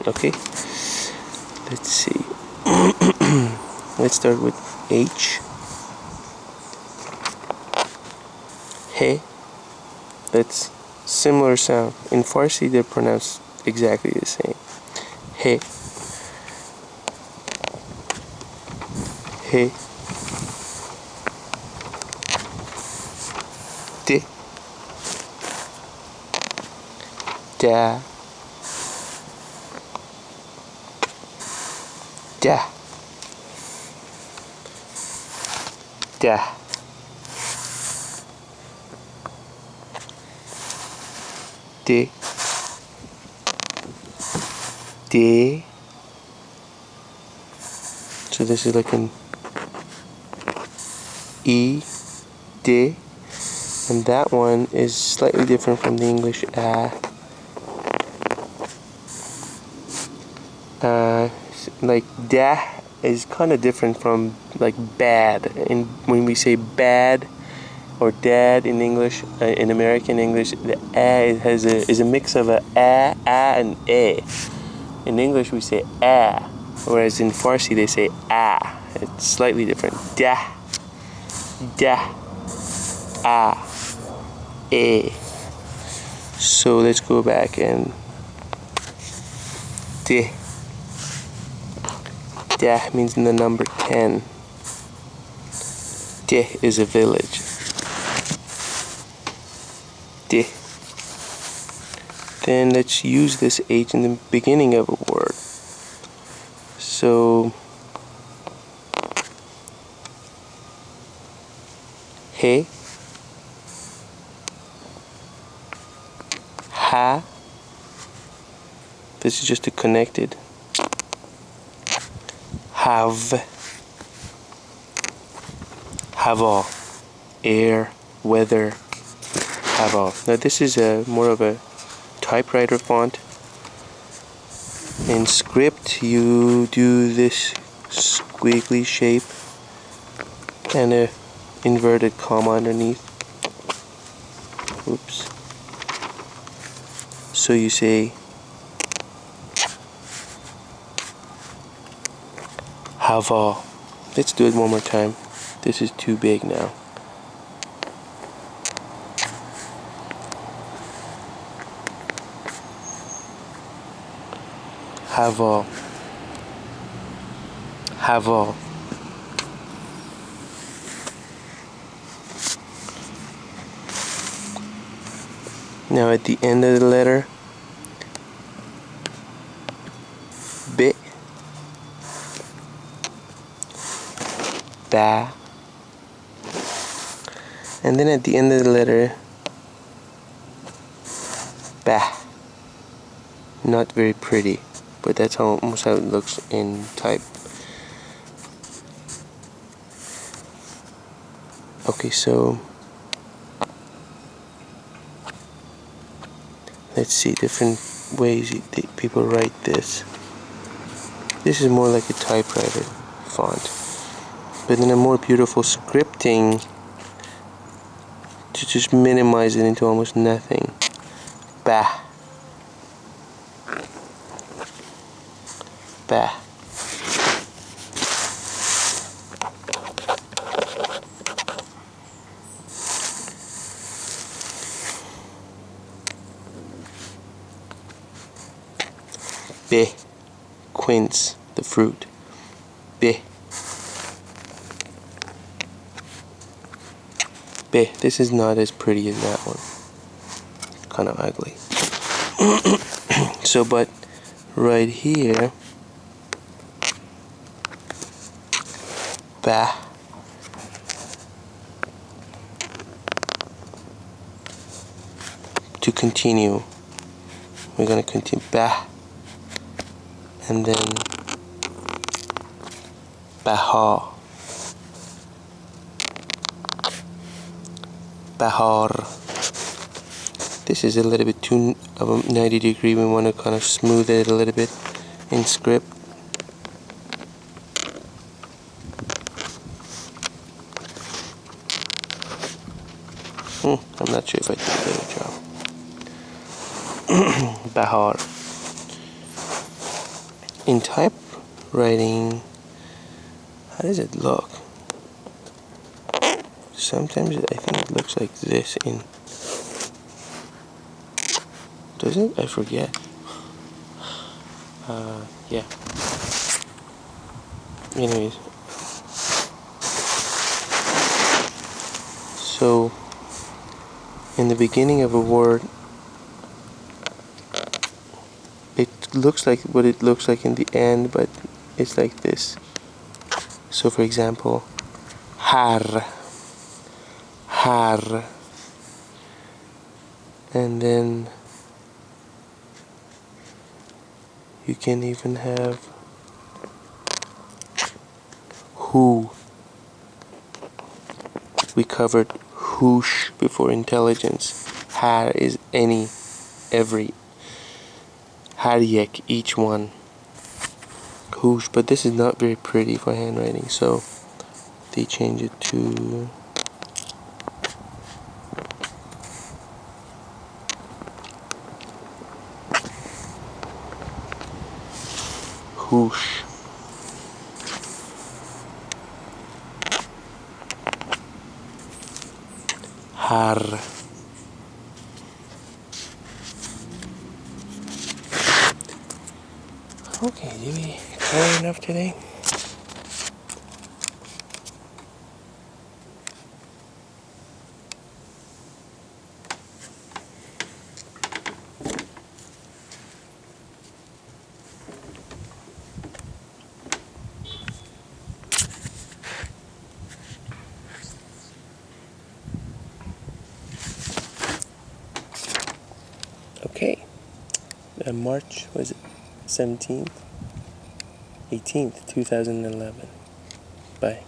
Okay, let's see. Let's start with H. He. That's similar sound. In Farsi, they're pronounced exactly the same. He. He. Di. Da. Da. Da. Di. Di. So this is like an E, di, and that one is slightly different from the English a. Like da is kind of different from like bad. And when we say bad or dad in English, in American English, the a is a mix of a, and a. In English we say a, whereas in Farsi they say a. It's slightly different. Da, da, a, a. So let's go back and di. Da means the number 10. Di is a village. Di. Then let's use this H in the beginning of a word. So he, ha. This is just a connected. Have. Hava. Air, weather. Hava. Now this is more of a typewriter font. In script you do this squiggly shape and a inverted comma underneath. Oops. So you say Hava. Let's do it one more time. This is too big now. Hava. Hava. Now at the end of the letter, bit, ba, and then at the end of the letter, ba. Not very pretty, but that's almost how it looks in type. Okay, so let's see different ways people write this. This is more like a typewriter font, but then a more beautiful scripting to just minimize it into almost nothing. Ba. Ba. Be, quince, the fruit. Be. Be. This is not as pretty as that one. It's kind of ugly. So, but right here, ba. To continue, we're going to continue ba. And then Bihar. Bihar. This is a little bit too of a 90 degree. We want to kind of smooth it a little bit in script. I'm not sure if I did a better job. Bihar. in typewriting, how does it look? Sometimes I think it looks like this in... Does it? I forget. Yeah. Anyways. So, in the beginning of a word, it looks like what it looks like in the end, but it's like this. So, for example, har. Har. And then you can even have who. We covered whoosh before intelligence. Har is any, every. Har yek, each one. Whoosh, but this is not very pretty for handwriting, so they change it to whoosh. Har. Okay, did we cover enough today? Okay. March, was it 17th? 18th, 2011. Bye.